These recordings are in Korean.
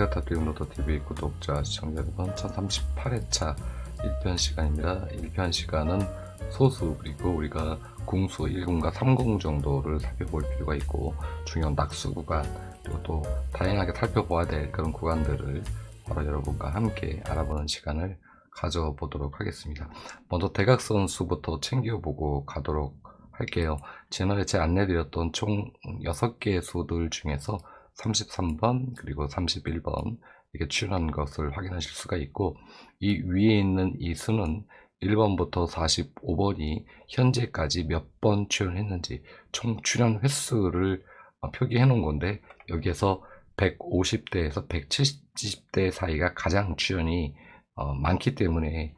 카타 드림로더TV 구독자 시청자 여러분, 1038회차 1편 시간입니다. 1편 시간은 소수 그리고 우리가 궁수 10과 30 정도를 살펴볼 필요가 있고, 중요한 낙수 구간 그리고 또 다양하게 살펴봐야 될 그런 구간들을 바로 여러분과 함께 알아보는 시간을 가져보도록 하겠습니다. 먼저 대각선수부터 챙겨보고 가도록 할게요. 지난해 제 안내드렸던 총 6개의 수들 중에서 33번 그리고 31번 이게 출연한 것을 확인하실 수가 있고, 이 위에 있는 이 수는 1번부터 45번이 현재까지 몇 번 출연했는지 총 출연 횟수를 표기해 놓은 건데, 여기에서 150대에서 170대 사이가 가장 출연이 많기 때문에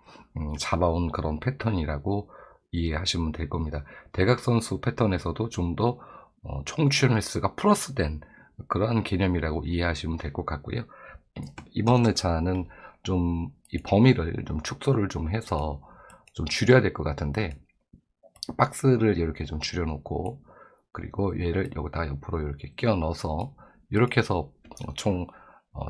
잡아온 그런 패턴이라고 이해하시면 될 겁니다. 대각선수 패턴에서도 좀 더 총 출연 횟수가 플러스된 그러한 개념이라고 이해하시면 될 것 같고요. 이번 회차는 좀 이 범위를 좀 축소를 좀 해서 좀 줄여야 될 것 같은데, 박스를 이렇게 좀 줄여놓고, 그리고 얘를 여기다가 옆으로 이렇게 끼워 넣어서 이렇게 해서 총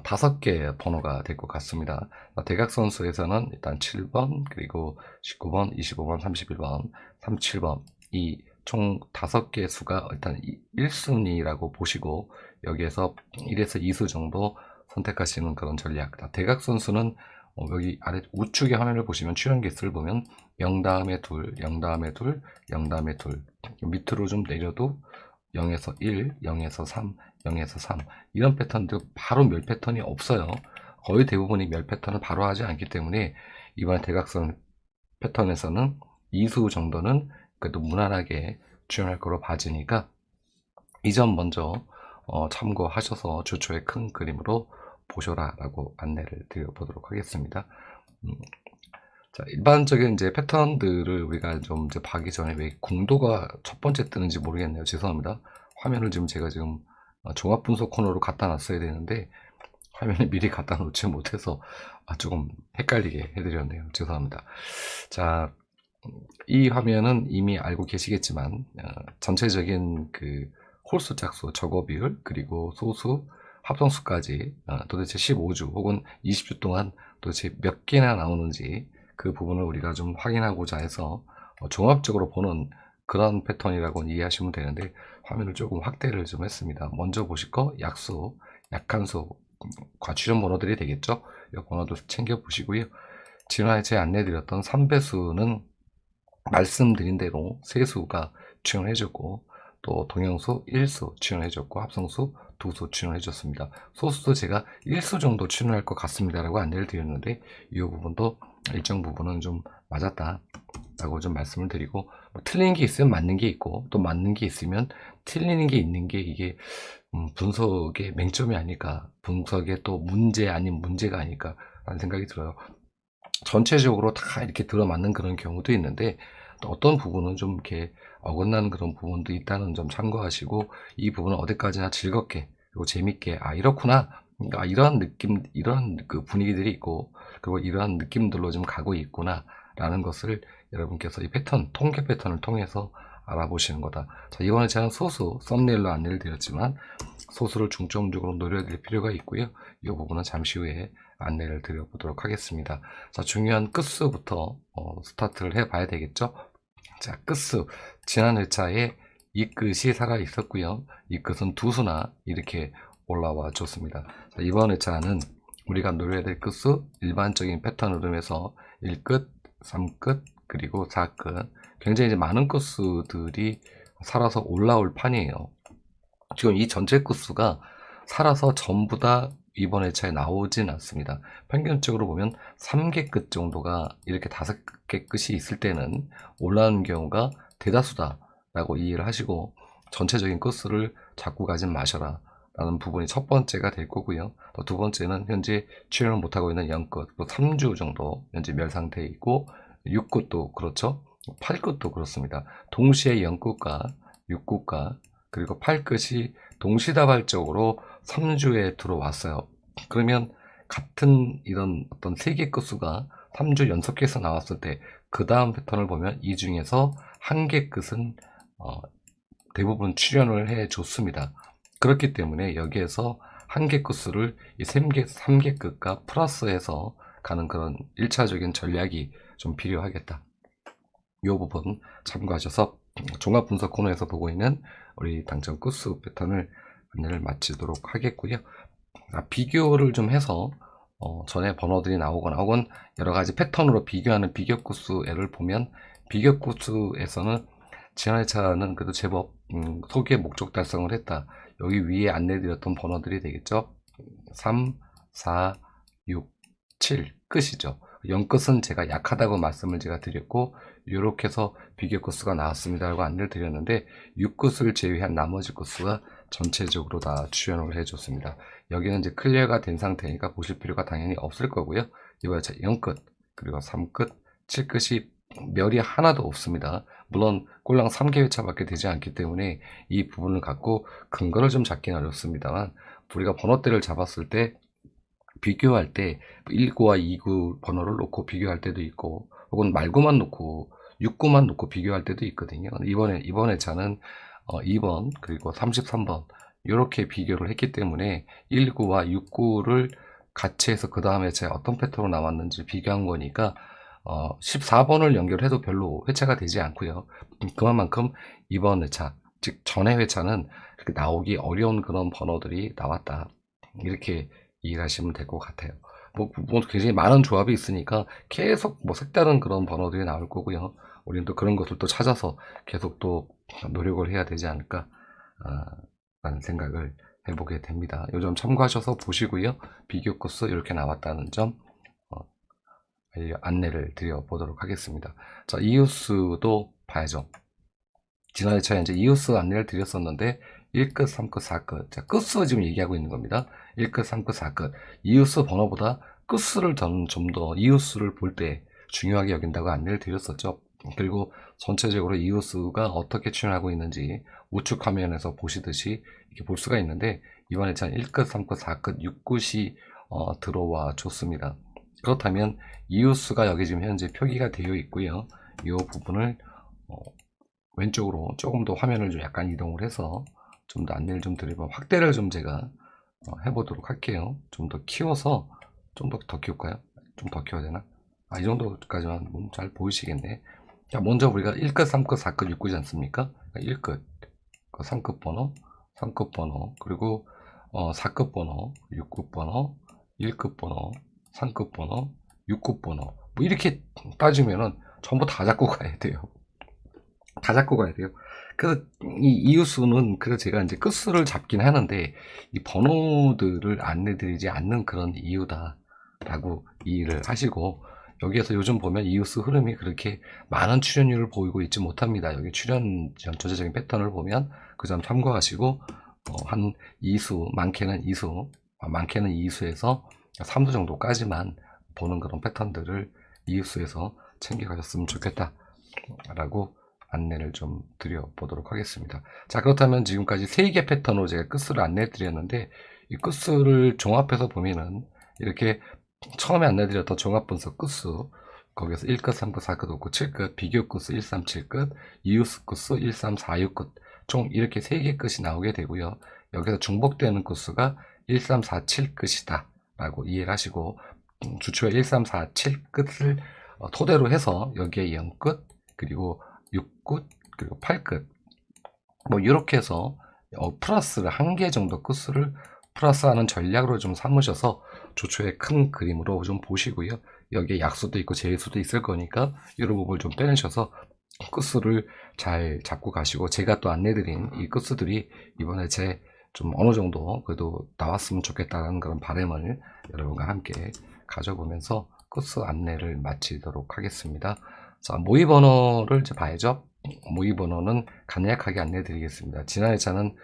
5개의 번호가 될 것 같습니다. 대각선수에서는 일단 7번, 그리고 19번, 25번, 31번, 37번 이 총 5개 수가 일단 1순위라고 보시고, 여기에서 1에서 2수 정도 선택하시는 그런 전략. 대각선수는 여기 아래 우측의 화면을 보시면 출연 개수를 보면 0 다음에 2, 0 다음에 2, 0 다음에 2, 밑으로 좀 내려도 0에서 1, 0에서 3, 0에서 3 이런 패턴들 바로 멸 패턴이 없어요. 거의 대부분이 멸 패턴을 바로 하지 않기 때문에 이번 대각선 패턴에서는 2수 정도는 그래도 무난하게 출연할 거로 봐지니까 이 점 먼저 참고하셔서 주초의 큰 그림으로 보셔라 라고 안내를 드려보도록 하겠습니다. 자, 일반적인 이제 패턴들을 우리가 좀 이제 봐기 전에 왜 궁도가 첫 번째 뜨는지 모르겠네요. 죄송합니다. 화면을 지금 제가 지금 종합 분석 코너로 갖다 놨어야 되는데 화면에 미리 갖다 놓지 못해서 조금 헷갈리게 해드렸네요. 죄송합니다. 자, 이 화면은 이미 알고 계시겠지만 전체적인 그 홀수, 짝수, 적어 비율, 그리고 소수, 합성수까지 도대체 15주 혹은 20주 동안 도대체 몇 개나 나오는지 그 부분을 우리가 좀 확인하고자 해서 종합적으로 보는 그런 패턴이라고 이해하시면 되는데, 화면을 조금 확대를 좀 했습니다. 먼저 보실 거 약수, 약한수, 과출연 번호들이 되겠죠. 이 번호도 챙겨 보시고요. 지난해 제 안내드렸던 3배수는 말씀드린 대로 세수가 출연해줬고, 또 동영수 1수 출연해줬고, 합성수 2수 출연해줬습니다. 소수도 제가 1수 정도 출연할 것 같습니다 라고 안내를 드렸는데, 이 부분도 일정 부분은 좀 맞았다 라고 좀 말씀을 드리고, 틀린 게 있으면 맞는 게 있고, 또 맞는 게 있으면 틀리는 게 있는 게 이게 분석의 맹점이 아닐까, 분석의 또 문제 아닌 문제가 아닐까 라는 생각이 들어요. 전체적으로 다 이렇게 들어맞는 그런 경우도 있는데, 또 어떤 부분은 좀 이렇게 어긋나는 그런 부분도 있다는 점 참고하시고, 이 부분은 어디까지나 즐겁게 그리고 재밌게 이렇구나, 이런 느낌, 이런 그 분위기들이 있고, 그리고 이러한 느낌들로 좀 가고 있구나 라는 것을 여러분께서 이 패턴, 통계 패턴을 통해서 알아보시는 거다. 자, 이번에 제가 소수 썸네일로 안내를 드렸지만 소수를 중점적으로 노려드릴 필요가 있고요. 이 부분은 잠시 후에 안내를 드려보도록 하겠습니다. 자, 중요한 끝수부터 스타트를 해봐야 되겠죠. 자, 끝수. 지난 회차에 이 끝이 살아 있었고요. 이 끝은 2수나 이렇게 올라와 줬습니다. 자, 이번 회차는 우리가 노려야 될 끝수, 일반적인 패턴 흐름에서 1끝, 3끝, 그리고 4끝, 굉장히 이제 많은 끝수들이 살아서 올라올 판이에요. 지금 이 전체 끝수가 살아서 전부 다 이번 회차에 나오진 않습니다. 평균적으로 보면 3개 끝 정도가 이렇게 5개 끝이 있을 때는 올라오는 경우가 대다수다 라고 이해를 하시고, 전체적인 끝수를 잡고 가진 마셔라 라는 부분이 첫 번째가 될 거고요. 또 두 번째는 현재 출연을 못하고 있는 0끝, 또 3주 정도 현재 멸 상태에 있고, 6끝도 그렇죠. 8끝도 그렇습니다. 동시에 0끝과 6끝과 그리고 8끝이 동시다발적으로 3주에 들어왔어요. 그러면 같은 이런 어떤 3개 끝수가 3주 연속해서 나왔을 때 그 다음 패턴을 보면 이 중에서 1개 끝은 대부분 출연을 해 줬습니다. 그렇기 때문에 여기에서 한 개 끝수를 이 3개 끝과 플러스해서 가는 그런 1차적인 전략이 좀 필요하겠다. 이 부분 참고하셔서 종합 분석 코너에서 보고 있는 우리 당첨 끝수 패턴을 안내를 마치도록 하겠고요. 비교를 좀 해서 전에 번호들이 나오거나 혹은 여러 가지 패턴으로 비교하는 비교 끝수를 보면 비교 끝수에서는 지난 회차는 그래도 제법 소기의 목적 달성을 했다. 여기 위에 안내드렸던 번호들이 되겠죠. 3, 4, 6, 7 끝이죠. 0끝은 제가 약하다고 말씀을 제가 드렸고 이렇게 해서 비교 끝수가 나왔습니다 라고 안내를 드렸는데 6끝을 제외한 나머지 끝수가 전체적으로 다 출연을 해줬습니다. 여기는 이제 클리어가 된 상태니까 보실 필요가 당연히 없을 거고요. 이번에 0끝 그리고 3끝 7끝이 멸이 하나도 없습니다. 물론 꼴랑 3개 회차밖에 되지 않기 때문에 이 부분을 갖고 근거를 좀 잡긴 어렵습니다만 우리가 번호대를 잡았을 때 비교할 때 19와 29 번호를 놓고 비교할 때도 있고 혹은 말구만 놓고 69만 놓고 비교할 때도 있거든요. 이번 회차는 2번 그리고 33번 이렇게 비교를 했기 때문에 19와 69를 같이 해서 그 다음 회차에 어떤 패턴으로 나왔는지 비교한 거니까 14번을 연결해도 별로 회차가 되지 않고요. 그만큼 이번 회차 즉 전의 회차는 그렇게 나오기 어려운 그런 번호들이 나왔다. 이렇게 이해하시면 될 것 같아요. 뭐 굉장히 많은 조합이 있으니까 계속 색다른 그런 번호들이 나올 거고요. 우리는 또 그런 것을 또 찾아서 계속 또 노력을 해야 되지 않을까 라는 생각을 해보게 됩니다. 이 점 참고하셔서 보시고요. 비교 코스 이렇게 나왔다는 점 안내를 드려보도록 하겠습니다. 자, 이웃수도 봐야죠. 지난 회차에 이제 이웃수 안내를 드렸었는데 1끝, 3끝, 4끝. 자, 끝수 지금 얘기하고 있는 겁니다. 1끝, 3끝, 4끝. 이웃수 번호보다 끝수를 좀 더 이웃수를 볼 때 중요하게 여긴다고 안내를 드렸었죠. 그리고 전체적으로 이웃수가 어떻게 출현하고 있는지 우측 화면에서 보시듯이 이렇게 볼 수가 있는데 이번에 참 1끝, 3끝, 4끝, 6끝이 들어와 줬습니다. 그렇다면 이웃수가 여기 지금 현재 표기가 되어 있고요. 이 부분을 왼쪽으로 조금 더 화면을 좀 약간 이동을 해서 좀 더 안내를 좀 드리면 확대를 좀 제가 해보도록 할게요. 좀 더 키워서 좀 더 키울까요? 좀 더 키워야 되나? 이 정도까지만 잘 보이시겠네. 자, 먼저 우리가 1끝, 3끝, 4끝, 6끝이지 않습니까? 1끝, 3끝 번호, 3끝 번호, 그리고 4끝 번호, 6끝 번호, 1끝 번호, 3끝 번호, 6끝 번호. 뭐 이렇게 따지면은 전부 다 잡고 가야 돼요. 다 잡고 가야 돼요. 그래서 이 이웃수는 그래서 제가 이제 끝수를 잡긴 하는데 이 번호들을 안내드리지 않는 그런 이유다라고 이해를 하시고 여기에서 요즘 보면 이웃수 흐름이 그렇게 많은 출연율을 보이고 있지 못합니다. 여기 출연 전체적인 패턴을 보면 그 점 참고하시고 한 2수, 많게는 2수에서 3수 정도까지만 보는 그런 패턴들을 이웃수에서 챙겨가셨으면 좋겠다 라고 안내를 좀 드려보도록 하겠습니다. 자, 그렇다면 지금까지 3개 패턴으로 제가 끝수를 안내 드렸는데 이 끝수를 종합해서 보면은 이렇게 처음에 안내드렸던 종합분석 끝수 거기서 1끝, 3끝, 4끝, 5끝, 7끝, 비교 끝수 1, 3, 7끝, 이웃수 끝수 1, 3, 4, 6끝 총 이렇게 3개 끝이 나오게 되고요. 여기서 중복되는 끝수가 1, 3, 4, 7끝이다 라고 이해를 하시고 주초에 1, 3, 4, 7끝을 토대로 해서 여기에 0끝 그리고 6끝 그리고 8끝 뭐 이렇게 해서 플러스를 한 개 정도 끝수를 플러스하는 전략으로 좀 삼으셔서 조초의 큰 그림으로 좀 보시고요. 여기에 약수도 있고 제수도 있을 거니까 이런 부분을 좀 빼내셔서 끝수를 잘 잡고 가시고 제가 또 안내드린 이 끝수들이 이번에 제 좀 어느 정도 그래도 나왔으면 좋겠다는 그런 바람을 여러분과 함께 가져보면서 끝수 안내를 마치도록 하겠습니다. 자, 모의 번호를 이제 봐야죠. 모의 번호는 간략하게 안내 드리겠습니다. 지난 회차는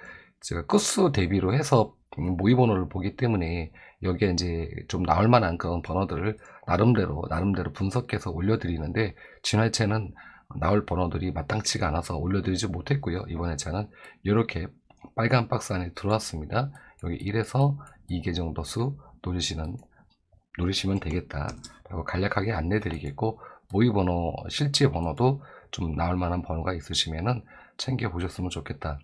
제가 끝수 대비로 해서 모의 번호를 보기 때문에 여기에 이제 좀 나올 만한 그런 번호들을 나름대로 분석해서 올려드리는데 지난 회차는 나올 번호들이 마땅치가 않아서 올려드리지 못했고요. 이번 회차는 이렇게 빨간 박스 안에 들어왔습니다. 여기 1에서 2개 정도 수 누르시면 되겠다 라고 간략하게 안내 드리겠고 모의 번호 실제 번호도 좀 나올 만한 번호가 있으시면은 챙겨 보셨으면 좋겠다.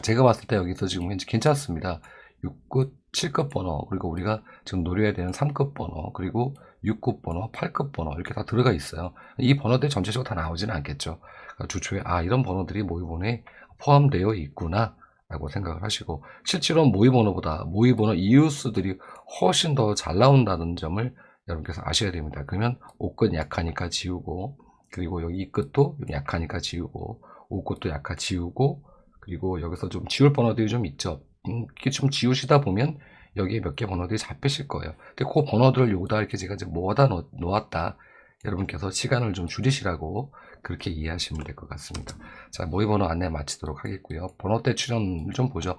제가 봤을 때 여기서 지금 현재 괜찮습니다. 6급, 7급 번호, 그리고 우리가 지금 노려야 되는 3급 번호, 그리고 6급 번호, 8급 번호 이렇게 다 들어가 있어요. 이 번호들이 전체적으로 다 나오지는 않겠죠. 그러니까 주초에 이런 번호들이 모의번호에 포함되어 있구나 라고 생각을 하시고, 실제로 모의번호보다 모의번호 이웃수들이 훨씬 더 잘 나온다는 점을 여러분께서 아셔야 됩니다. 그러면 5끝 약하니까 지우고, 그리고 여기 이 끝도 약하니까 지우고, 5끝도 약하 지우고, 그리고 여기서 좀 지울 번호들이 좀 있죠. 이렇게 좀 지우시다 보면 여기에 몇 개 번호들이 잡히실 거예요. 근데 그 번호들을 여기다 이렇게 제가 이제 모아다 놓았다. 여러분께서 시간을 좀 줄이시라고 그렇게 이해하시면 될 것 같습니다. 자, 모의번호 안내 마치도록 하겠고요. 번호대 출연을 좀 보죠.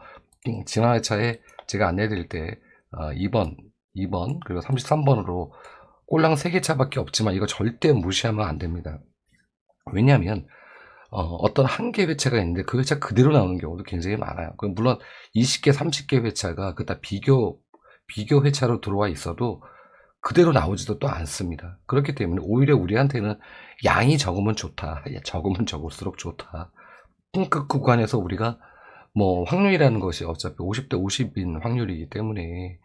지난 회차에 제가 안내 드릴 때 2번, 그리고 33번으로 꼴랑 3개 차밖에 없지만 이거 절대 무시하면 안 됩니다. 왜냐하면 어떤 한 개 회차가 있는데 그 회차 그대로 나오는 경우도 굉장히 많아요. 물론 20개, 30개 회차가 그다 비교 회차로 들어와 있어도 그대로 나오지도 또 않습니다. 그렇기 때문에 오히려 우리한테는 양이 적으면 좋다. 적으면 적을수록 좋다. 그 구간에서 우리가 뭐 확률이라는 것이 어차피 50대 50인 확률이기 때문에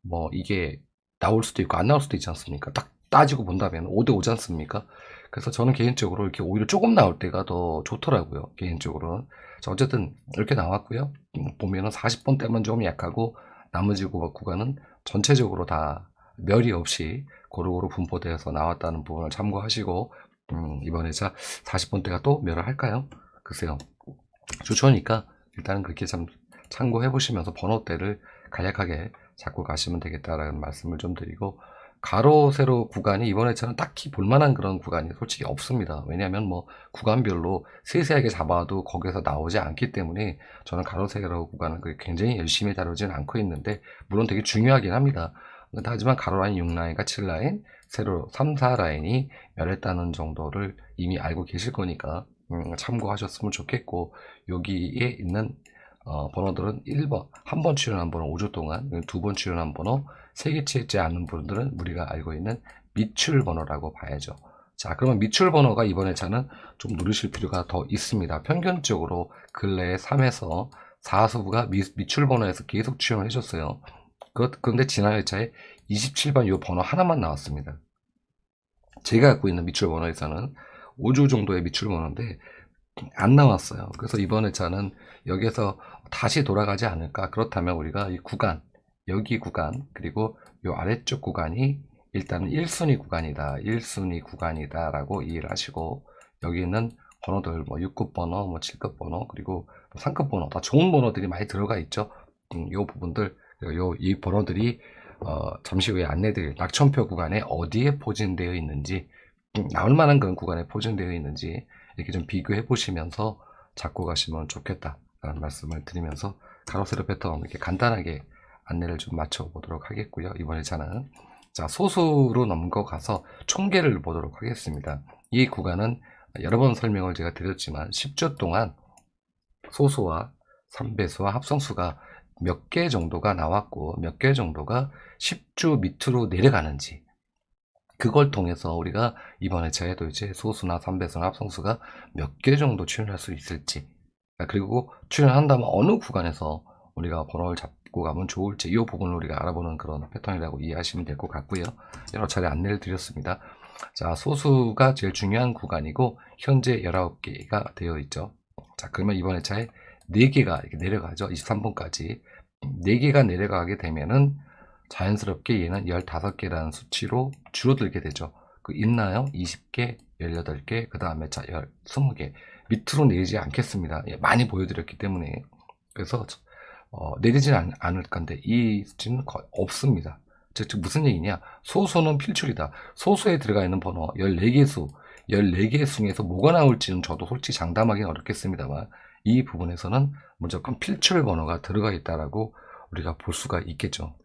뭐 이게 나올 수도 있고 안 나올 수도 있지 않습니까? 딱 따지고 본다면 5대 5지 않습니까? 그래서 저는 개인적으로 이렇게 오히려 조금 나올 때가 더 좋더라고요. 개인적으로는. 자, 어쨌든 이렇게 나왔고요. 보면은 40번대만 좀 약하고 나머지 구간은 전체적으로 다 멸이 없이 고루고루 분포되어서 나왔다는 부분을 참고하시고, 이번에 40번대가 또 멸을 할까요? 글쎄요. 주초니까 일단은 그렇게 참 참고해 보시면서 번호대를 간략하게 잡고 가시면 되겠다라는 말씀을 좀 드리고, 가로 세로 구간이 이번 회차는 딱히 볼만한 그런 구간이 솔직히 없습니다. 왜냐하면 뭐 구간별로 세세하게 잡아도 거기서 나오지 않기 때문에 저는 가로 세로 구간을 굉장히 열심히 다루지는 않고 있는데, 물론 되게 중요하긴 합니다. 하지만 가로 라인 6라인과 7라인, 세로 3, 4라인이 멸했다는 정도를 이미 알고 계실 거니까 참고하셨으면 좋겠고, 여기에 있는 번호들은 1번, 한 번 출연한 번호 5주 동안, 2번 출연한 번호 3개 채지 않는 분들은 우리가 알고 있는 미출 번호라고 봐야죠. 자, 그러면 미출 번호가 이번 회차는 좀 누르실 필요가 더 있습니다. 평균적으로 근래에 3에서 4수부가 미출 번호에서 계속 출연을 해줬어요. 그런데 지난 회차에 27번 이 번호 하나만 나왔습니다. 제가 갖고 있는 미출 번호에서는 5주 정도의 미출 번호인데 안 나왔어요. 그래서 이번 회차는 여기에서 다시 돌아가지 않을까. 그렇다면 우리가 이 구간, 여기 구간, 그리고 이 아래쪽 구간이 일단은 1순위 구간이다. 1순위 구간이다 라고 이해를 하시고, 여기 있는 번호들 뭐 6급 번호, 뭐 7급 번호, 그리고 3급 번호, 다 좋은 번호들이 많이 들어가 있죠. 이 부분들, 이 번호들이 잠시 후에 안내드릴 낙천표 구간에 어디에 포진되어 있는지, 나올 만한 그런 구간에 포진되어 있는지 이렇게 좀 비교해 보시면서 잡고 가시면 좋겠다라는 말씀을 드리면서 가로 세로 패턴 이렇게 간단하게 안내를 좀 맞춰 보도록 하겠고요. 이번 회차는 자, 소수로 넘어가서 총계를 보도록 하겠습니다. 이 구간은 여러 번 설명을 제가 드렸지만 10주 동안 소수와 3배수와 합성수가 몇 개 정도가 나왔고 몇 개 정도가 10주 밑으로 내려가는지, 그걸 통해서 우리가 이번 회차에도 이제 소수나 3배수나 합성수가 몇 개 정도 출연할 수 있을지, 그리고 출연한다면 어느 구간에서 우리가 번호를 잡고 가면 좋을지, 이 부분을 우리가 알아보는 그런 패턴이라고 이해하시면 될 것 같고요. 여러 차례 안내를 드렸습니다. 자, 소수가 제일 중요한 구간이고 현재 19개가 되어 있죠. 자, 그러면 이번 회차에 4개가 이렇게 내려가죠. 23번까지 4개가 내려가게 되면은 자연스럽게 얘는 15개라는 수치로 줄어들게 되죠. 있나요? 20개, 18개, 그 다음에 20개. 밑으로 내리지 않겠습니다. 많이 보여드렸기 때문에. 그래서 내리지는 않을 건데 이 수치는 거의 없습니다. 즉 무슨 얘기냐? 소수는 필출이다. 소수에 들어가 있는 번호 14개 수, 14개 중에서 뭐가 나올지는 저도 솔직히 장담하기는 어렵겠습니다만, 이 부분에서는 무조건 필출 번호가 들어가 있다라고 우리가 볼 수가 있겠죠.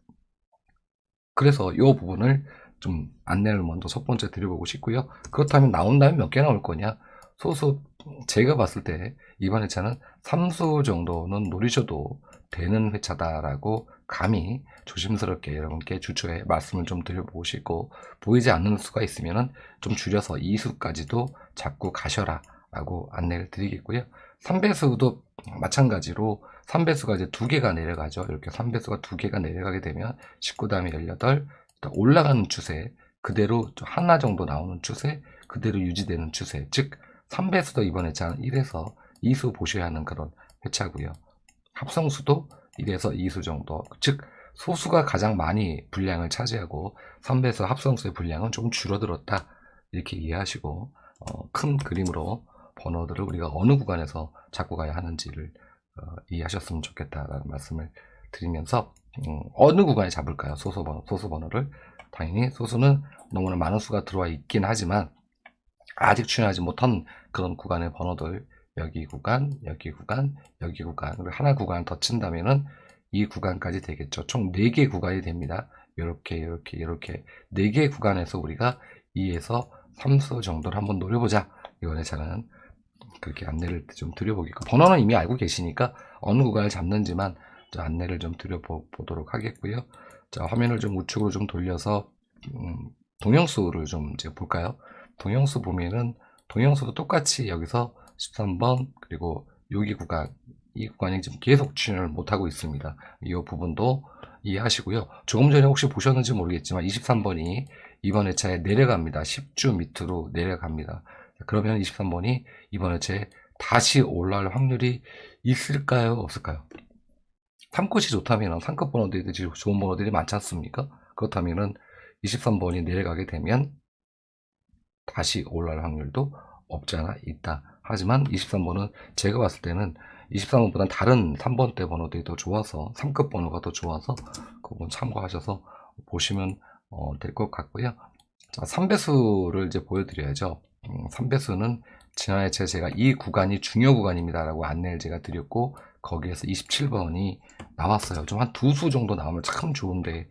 그래서 이 부분을 좀 안내를 먼저 첫 번째 드려보고 싶고요. 그렇다면 나온다면 몇 개 나올 거냐? 소수, 제가 봤을 때 이번 회차는 3수 정도는 노리셔도 되는 회차다라고 감히 조심스럽게 여러분께 주초에 말씀을 좀 드려보고 싶고, 보이지 않는 수가 있으면 좀 줄여서 2수까지도 잡고 가셔라 라고 안내를 드리겠고요. 3배수도 마찬가지로 3배수가 이제 2개가 내려가죠. 이렇게 3배수가 2개가 내려가게 되면 19 다음에 18 올라가는 추세, 그대로 하나 정도 나오는 추세, 그대로 유지되는 추세. 즉 3배수도 이번 회차는 1에서 2수 보셔야 하는 그런 회차고요. 합성수도 1에서 2수 정도. 즉 소수가 가장 많이 분량을 차지하고 3배수 합성수의 분량은 조금 줄어들었다. 이렇게 이해하시고 큰 그림으로 번호들을 우리가 어느 구간에서 잡고 가야 하는지를 이해하셨으면 좋겠다라는 말씀을 드리면서 어느 구간에 잡을까요? 소수 번호를. 당연히 소수는 너무나 많은 수가 들어와 있긴 하지만 아직 출연하지 못한 그런 구간의 번호들, 여기 구간, 여기 구간, 여기 구간, 그리고 하나 구간을 더 친다면은 이 구간까지 되겠죠. 총 4개 구간이 됩니다. 이렇게 4개 구간에서 우리가 2에서 3수 정도를 한번 노려보자. 이번에 저는 그렇게 안내를 좀 드려보겠고, 번호는 이미 알고 계시니까 어느 구간을 잡는지만 안내를 좀 드려보도록 하겠고요. 자, 화면을 좀 우측으로 좀 돌려서 동영수를 좀 이제 볼까요? 동영수 보면은 동영수도 똑같이 여기서 13번 그리고 여기 구간, 이 구간이 지금 계속 출연을 못하고 있습니다. 이 부분도 이해하시고요. 조금 전에 혹시 보셨는지 모르겠지만 23번이 이번 회차에 내려갑니다. 10주 밑으로 내려갑니다. 그러면 23번이 이번 회차에 다시 올라올 확률이 있을까요? 없을까요? 상끝이 좋다면 상급 번호들이 좋은 번호들이 많지 않습니까? 그렇다면은 23번이 내려가게 되면 다시 올라올 확률도 없지 않아 있다. 하지만 23번은 제가 봤을 때는 23번보다는 다른 3번대 번호들이 더 좋아서 3급 번호가 더 좋아서 그 부분 참고하셔서 보시면 될 것 같고요. 자, 3배수를 이제 보여드려야죠. 3배수는 지난해 제가 이 구간이 중요 구간입니다 라고 안내를 제가 드렸고 거기에서 27번이 나왔어요. 좀 한 2수 정도 나오면 참 좋은데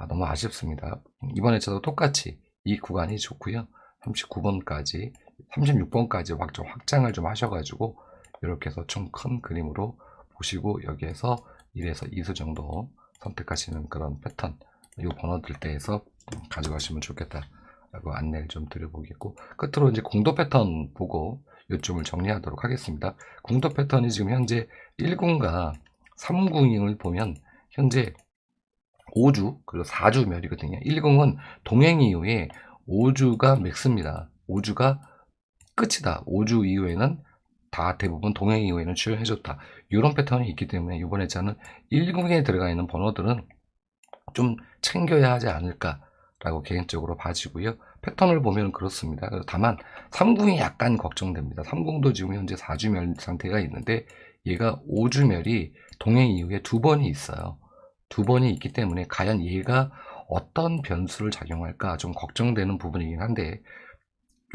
너무 아쉽습니다. 이번 회차도 똑같이 이 구간이 좋고요. 39번까지 36번까지 확장을 좀 하셔가지고 이렇게 해서 좀 큰 그림으로 보시고 여기에서 1에서 2수 정도 선택하시는 그런 패턴, 이 번호들 때에서 가져가시면 좋겠다 라고 안내를 좀 드려보겠고, 끝으로 이제 공도 패턴 보고 요점을 정리하도록 하겠습니다. 공도 패턴이 지금 현재 1군과 3군을 보면 현재 5주 그리고 4주 멸이거든요. 1군은 동행 이후에 5주가 맥스입니다. 5주가 끝이다. 5주 이후에는 다 대부분 동행 이후에는 출연해줬다. 이런 패턴이 있기 때문에 이번 회차는 1군에 들어가 있는 번호들은 좀 챙겨야 하지 않을까라고 개인적으로 봐지고요. 패턴을 보면 그렇습니다. 다만 3군이 약간 걱정됩니다. 3군도 지금 현재 4주멸 상태가 있는데 얘가 5주멸이 동행 이후에 2번이 있어요. 2번이 있기 때문에 과연 얘가 어떤 변수를 작용할까 좀 걱정되는 부분이긴 한데,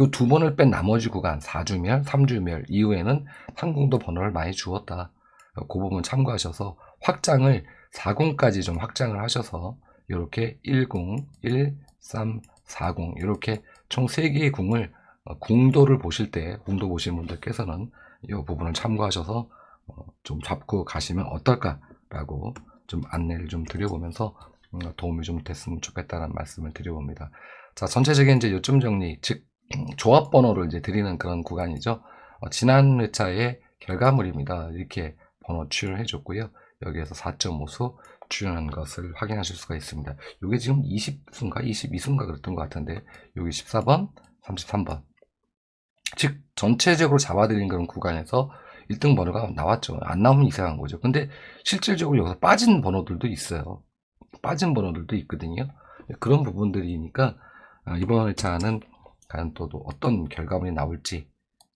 요 2번을 뺀 나머지 구간 4주멸, 3주멸 이후에는 3군도 번호를 많이 주었다. 그 부분 참고하셔서 확장을 4군까지 좀 확장을 하셔서 이렇게 10, 1, 3, 40 이렇게 총 3개의 궁을 궁도를 보실 때, 궁도 보시는 분들께서는 이 부분을 참고하셔서 좀 잡고 가시면 어떨까라고 좀 안내를 좀 드려보면서 도움이 좀 됐으면 좋겠다는 말씀을 드려봅니다. 자, 전체적인 이제 요점 정리, 즉 조합 번호를 이제 드리는 그런 구간이죠. 지난 회차의 결과물입니다. 이렇게 번호 출연해 줬고요. 여기에서 4.5수 출연한 것을 확인하실 수가 있습니다. 이게 지금 20수인가 22수인가 그랬던 것 같은데 여기 14번, 33번. 즉 전체적으로 잡아드린 그런 구간에서 1등 번호가 나왔죠. 안 나오면 이상한 거죠. 근데 실질적으로 여기서 빠진 번호들도 있어요. 빠진 번호들도 있거든요. 그런 부분들이니까 이번 회차는 과연 또 어떤 결과물이 나올지,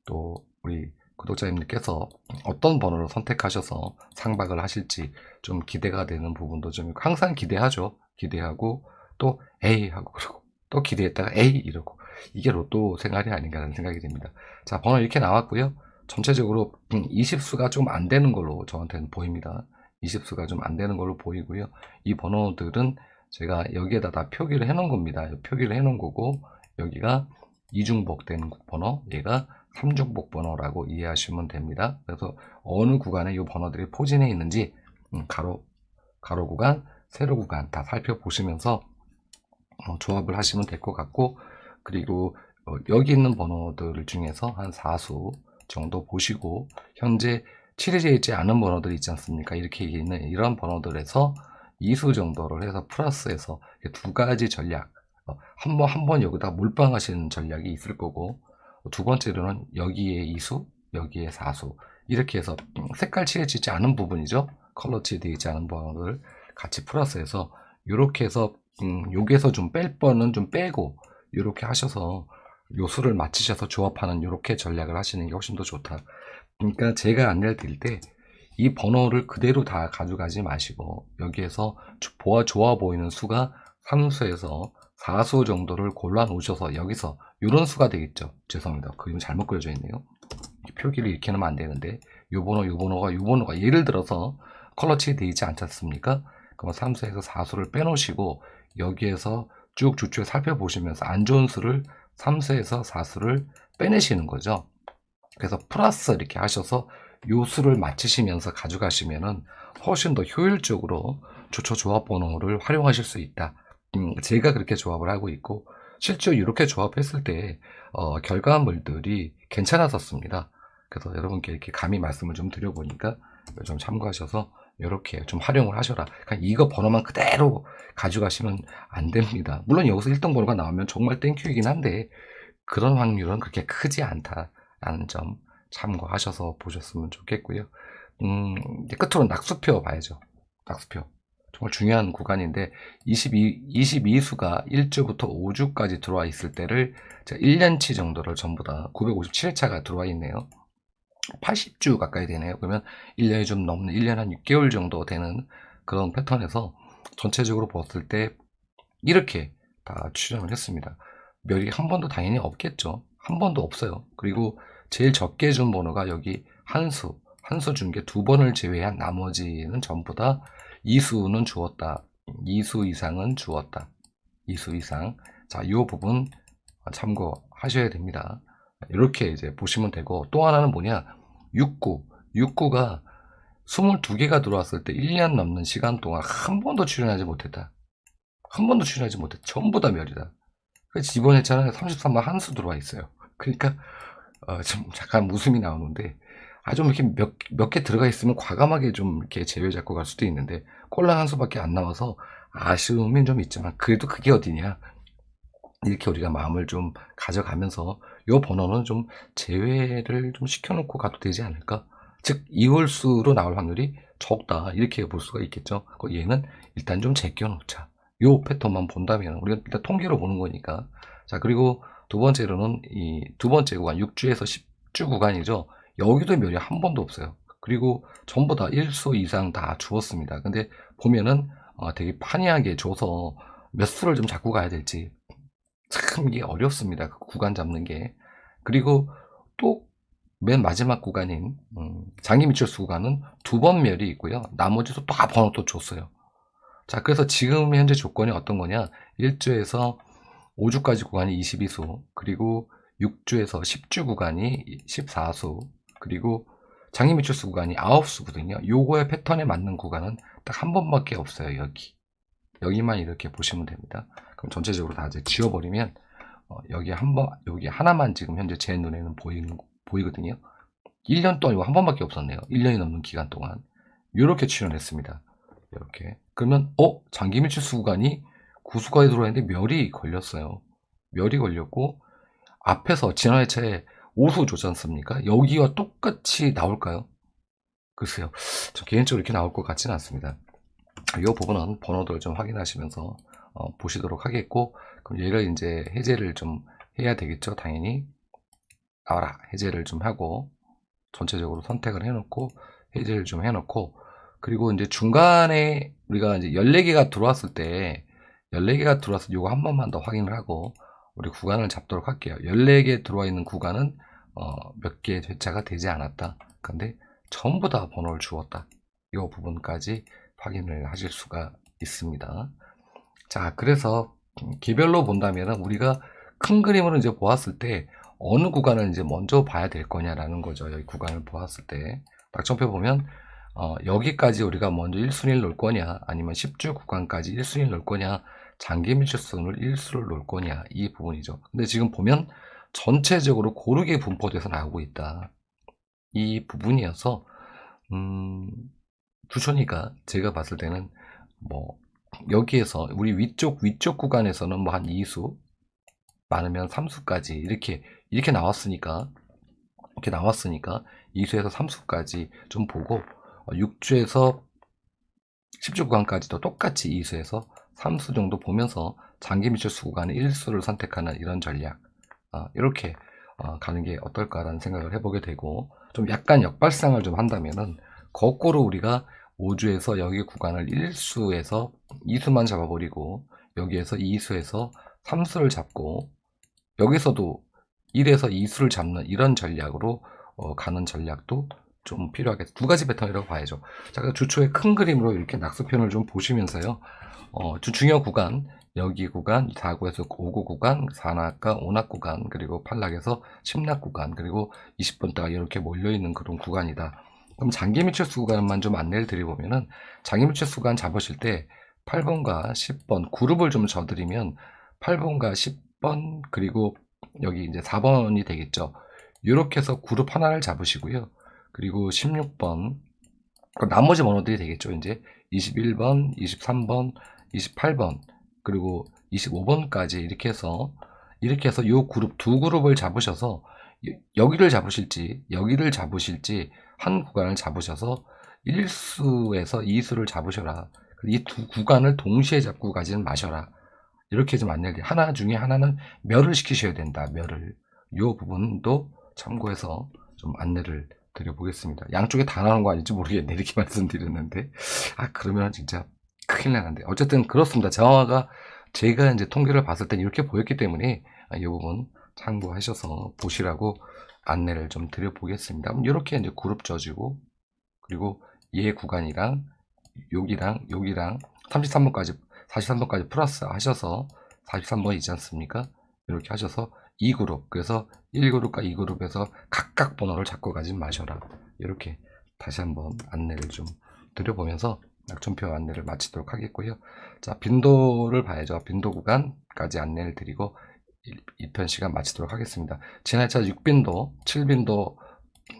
또 우리 구독자님들께서 어떤 번호를 선택하셔서 상박을 하실지 좀 기대가 되는 부분도 좀 있고, 항상 기대하죠. 기대하고 또 에이 하고 그러고 또 기대했다가 에이 이러고, 이게 로또 생활이 아닌가라는 생각이 듭니다. 자, 번호 이렇게 나왔고요. 전체적으로 20수가 좀 안 되는 걸로 저한테는 보입니다. 20수가 좀 안 되는 걸로 보이고요. 이 번호들은 제가 여기에다 다 표기를 해 놓은 겁니다. 표기를 해 놓은 거고, 여기가 이중복 되는 번호, 얘가 3중복 번호라고 이해하시면 됩니다. 그래서 어느 구간에 이 번호들이 포진해 있는지 가로 구간, 세로 구간 다 살펴보시면서 조합을 하시면 될 것 같고, 그리고 여기 있는 번호들 중에서 한 4수 정도 보시고 현재 칠해져 있지 않은 번호들 있지 않습니까? 이렇게 있는 이런 번호들에서 이수 정도를 해서 플러스해서 두 가지 전략, 한 번 여기다 몰빵하시는 전략이 있을 거고, 두 번째로는 여기에 이수, 여기에 사수, 이렇게 해서 색깔 칠해지지 않은 부분이죠. 컬러 칠되어 있지 않은 번호를 같이 플러스해서 이렇게 해서 여기에서 좀 뺄 번은 좀 빼고 이렇게 하셔서 요 수를 맞추셔서 조합하는 이렇게 전략을 하시는 게 훨씬 더 좋다. 그러니까 제가 안내를 드릴 때 이 번호를 그대로 다 가져가지 마시고 여기에서 좋아 보이는 수가 3수에서 4수 정도를 골라 놓으셔서 여기서 이런 수가 되겠죠. 죄송합니다. 그림 잘못 그려져 있네요. 표기를 이렇게 하면 안 되는데 요 번호가 예를 들어서 컬러칠이 되어 있지 않지 않습니까? 그럼 3수에서 4수를 빼놓으시고 여기에서 쭉 주추에 살펴보시면서 안 좋은 수를 3수에서 4수를 빼내시는 거죠. 그래서 플러스 이렇게 하셔서 요 수를 맞추시면서 가져가시면은 훨씬 더 효율적으로 조처 조합 번호를 활용하실 수 있다. 제가 그렇게 조합을 하고 있고 실제로 이렇게 조합했을 때 결과물들이 괜찮았었습니다. 그래서 여러분께 이렇게 감히 말씀을 좀 드려보니까 좀 참고하셔서 이렇게 좀 활용을 하셔라. 그냥 이거 번호만 그대로 가져가시면 안 됩니다. 물론 여기서 1등 번호가 나오면 정말 땡큐이긴 한데 그런 확률은 그렇게 크지 않다라는 점 참고하셔서 보셨으면 좋겠고요. 이제 끝으로 낙수표 봐야죠. 낙수표. 정말 중요한 구간인데 22수가 1주부터 5주까지 들어와 있을 때를 제가 1년치 정도를 전부 다 957회차가 들어와 있네요. 80주 가까이 되네요. 그러면 1년이 좀 넘는 1년 한 6개월 정도 되는 그런 패턴에서 전체적으로 봤을 때 이렇게 다 추정을 했습니다. 멸이 한 번도 당연히 없겠죠. 한 번도 없어요. 그리고 제일 적게 준 번호가 여기 한 수 준 게 두 번을 제외한 나머지는 전부 다 이수는 주었다. 2수 이상은 주었다. 2수 이상. 자, 이 부분 참고하셔야 됩니다. 이렇게 이제 보시면 되고, 또 하나는 뭐냐? 69. 69가 22개가 들어왔을 때 1년 넘는 시간 동안 한 번도 출연하지 못했다. 한 번도 출연하지 못했다. 전부 다 멸이다. 그래서 이번 회차는 33만 한 수 들어와 있어요. 그러니까 좀 잠깐 웃음이 나오는데 좀 이렇게 몇 개 들어가 있으면 과감하게 좀 이렇게 제외 잡고 갈 수도 있는데 꼴랑 한 수밖에 안 나와서 아쉬움이 좀 있지만 그래도 그게 어디냐 이렇게 우리가 마음을 좀 가져가면서 요 번호는 좀 제외를 좀 시켜놓고 가도 되지 않을까? 즉 이홀수로 나올 확률이 적다 이렇게 볼 수가 있겠죠. 얘는 일단 좀 제껴놓자. 요 패턴만 본다면 우리가 일단 통계로 보는 거니까. 자, 그리고 두 번째로는 이 두 번째 구간 6주에서 10주 구간이죠. 여기도 멸이 한 번도 없어요. 그리고 전부 다 1수 이상 다 주었습니다. 근데 보면은 되게 판이하게 줘서 몇 수를 좀 잡고 가야 될지 참 이게 어렵습니다. 그 구간 잡는 게. 그리고 또 맨 마지막 구간인 장기미철수 구간은 두 번 멸이 있고요. 나머지도 다 번호 또 줬어요. 자, 그래서 지금 현재 조건이 어떤 거냐? 1주에서 5주까지 구간이 22수, 그리고 6주에서 10주 구간이 14수, 그리고 장기미철수 구간이 9수거든요. 요거의 패턴에 맞는 구간은 딱 한 번밖에 없어요. 여기만 이렇게 보시면 됩니다. 그럼 전체적으로 다 이제 지워버리면 여기 여기 하나만 지금 현재 제 눈에는 보이거든요. 1년 동안 이거 한 번밖에 없었네요. 1년이 넘는 기간 동안 이렇게 출연했습니다. 이렇게 그러면 장기밀출수 구간이 구수가에 들어왔는데 멸이 걸렸어요. 멸이 걸렸고 앞에서 지난 회차에 오수 줬지 않습니까? 여기와 똑같이 나올까요? 글쎄요. 저 개인적으로 이렇게 나올 것 같지는 않습니다. 이 부분은 번호들을 좀 확인하시면서 보시도록 하겠고, 그럼 얘를 이제 해제를 좀 해야 되겠죠. 당연히 나와라 해제를 좀 하고 전체적으로 선택을 해놓고 해제를 좀 해놓고, 그리고 이제 중간에 우리가 이제 14개가 들어왔을 때 14개가 들어와서 이거 한 번만 더 확인을 하고 우리 구간을 잡도록 할게요. 14개 들어와 있는 구간은 몇 개 회차가 되지 않았다. 근데 전부 다 번호를 주었다. 이 부분까지 확인을 하실 수가 있습니다. 자, 그래서 개별로 본다면 우리가 큰 그림으로 이제 보았을 때 어느 구간을 이제 먼저 봐야 될 거냐라는 거죠. 여기 구간을 보았을 때 낙점표 보면 여기까지 우리가 먼저 1순위를 놓을 거냐, 아니면 10주 구간까지 1순위를 놓을 거냐, 장기 밀출선을 1수를 놓을 거냐, 이 부분이죠. 근데 지금 보면 전체적으로 고르게 분포돼서 나오고 있다. 이 부분이어서 두촌이가 제가 봤을 때는 뭐 여기에서 우리 위쪽 구간에서는 뭐 한 2수 많으면 3수까지 이렇게 나왔으니까 2수에서 3수까지 좀 보고 6주에서 10주 구간까지도 똑같이 2수에서 3수 정도 보면서 장기 미철수 구간의 1수를 선택하는 이런 전략 이렇게 가는 게 어떨까라는 생각을 해보게 되고, 좀 약간 역발상을 좀 한다면은 거꾸로 우리가 5주에서 여기 구간을 1수에서 2수만 잡아버리고 여기에서 2수에서 3수를 잡고 여기서도 1에서 2수를 잡는 이런 전략으로 가는 전략도 좀 필요하겠죠. 두 가지 패턴이라고 봐야죠. 자, 주초의 큰 그림으로 이렇게 낙서편을 좀 보시면서요. 중요 구간, 여기 구간, 4구에서 5구 구간, 4낙과 5낙 구간, 그리고 8낙에서 10낙 구간, 그리고 20번대가 이렇게 몰려있는 그런 구간이다. 그럼 장기 미철수 구간만 좀 안내를 드려보면은, 장기 미철수 구간 잡으실 때 8번과 10번 그룹을 좀 져드리면 8번과 10번 그리고 여기 이제 4번이 되겠죠. 이렇게 해서 그룹 하나를 잡으시고요. 그리고 16번, 나머지 번호들이 되겠죠. 이제 21번, 23번, 28번, 그리고 25번까지 이렇게 해서 요 그룹, 두 그룹을 잡으셔서 여기를 잡으실지 한 구간을 잡으셔서 1수에서 2수를 잡으셔라. 이 두 구간을 동시에 잡고 가지는 마셔라. 이렇게 좀 안내를 드려요. 하나 중에 하나는 멸을 시키셔야 된다. 멸을. 요 부분도 참고해서 좀 안내를 드려보겠습니다. 양쪽에 다 나오는 거 아닌지 모르겠네. 이렇게 말씀드렸는데. 그러면 진짜 큰일 나는데. 어쨌든 그렇습니다. 정화가 제가 이제 통계를 봤을 땐 이렇게 보였기 때문에 이 부분 참고하셔서 보시라고 안내를 좀 드려보겠습니다. 그럼 이렇게 이제 그룹 져주고, 그리고 얘 구간이랑 여기랑 43번까지 플러스 하셔서 43번 있지 않습니까? 이렇게 하셔서 2그룹, 그래서 1그룹과 2그룹에서 각각 번호를 잡고 가지 마셔라. 이렇게 다시 한번 안내를 좀 드려보면서 낙천표 안내를 마치도록 하겠고요. 자, 빈도를 봐야죠. 빈도 구간까지 안내를 드리고 1편 시간 마치도록 하겠습니다. 지난차 6빈도, 7빈도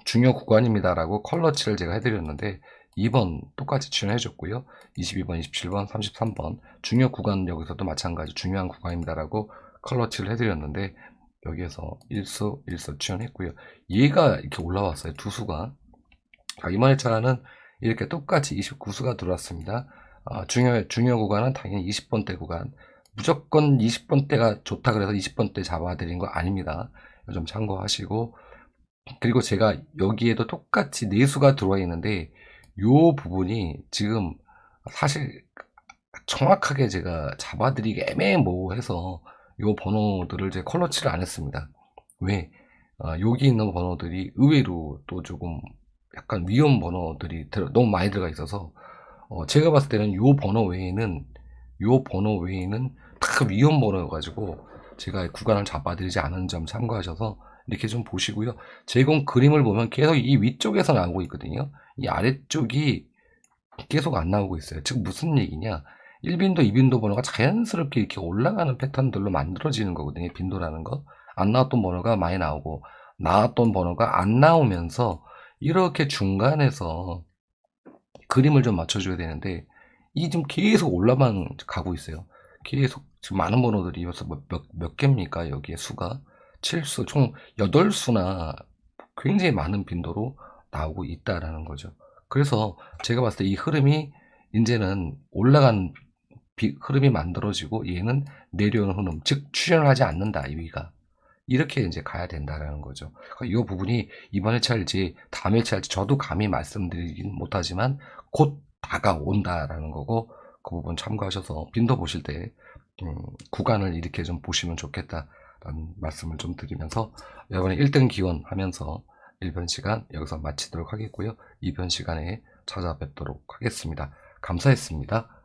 중요 구간입니다 라고 컬러칠을 제가 해드렸는데 2번 똑같이 출연해줬고요. 22번, 27번, 33번 중요 구간 여기서도 마찬가지 중요한 구간입니다 라고 컬러칠을 해드렸는데 여기에서 1수 출연했고요. 얘가 이렇게 올라왔어요. 두 수가. 이번 회차는 이렇게 똑같이 29수가 들어왔습니다. 중요 구간은 당연히 20번대 구간. 무조건 20번대가 좋다 그래서 20번대 잡아드린 거 아닙니다. 좀 참고하시고, 그리고 제가 여기에도 똑같이 4수가 들어와 있는데 요 부분이 지금 사실 정확하게 제가 잡아드리기 애매모호해서 요 번호들을 제가 컬러칠을 안 했습니다. 왜? 여기 있는 번호들이 의외로 또 조금 약간 위험 번호들이 너무 많이 들어가 있어서 제가 봤을 때는 요 번호 외에는 다 위험 번호여가지고 제가 구간을 잡아드리지 않은 점 참고하셔서 이렇게 좀 보시고요. 제공 그림을 보면 계속 이 위쪽에서 나오고 있거든요. 이 아래쪽이 계속 안 나오고 있어요. 즉 무슨 얘기냐? 1빈도, 2빈도 번호가 자연스럽게 이렇게 올라가는 패턴들로 만들어지는 거거든요. 빈도라는 거. 안 나왔던 번호가 많이 나오고 나왔던 번호가 안 나오면서 이렇게 중간에서 그림을 좀 맞춰줘야 되는데 이 지금 계속 올라만 가고 있어요. 계속 지금 많은 번호들이 여기서 몇 개입니까? 여기에 수가 7수, 총 8수나 굉장히 많은 빈도로 나오고 있다라는 거죠. 그래서 제가 봤을 때 이 흐름이 이제는 올라간 흐름이 만들어지고 얘는 내려오는 흐름, 즉 출현을 하지 않는다. 위가 이렇게 이제 가야 된다라는 거죠. 이 부분이 이번 회차일지 다음 회차일지 저도 감히 말씀드리긴 못하지만 곧 다가온다라는 거고, 그 부분 참고하셔서 빈도 보실 때 구간을 이렇게 좀 보시면 좋겠다라는 말씀을 좀 드리면서 여러분의 1등 기원하면서 1편 시간 여기서 마치도록 하겠고요. 2편 시간에 찾아뵙도록 하겠습니다. 감사했습니다.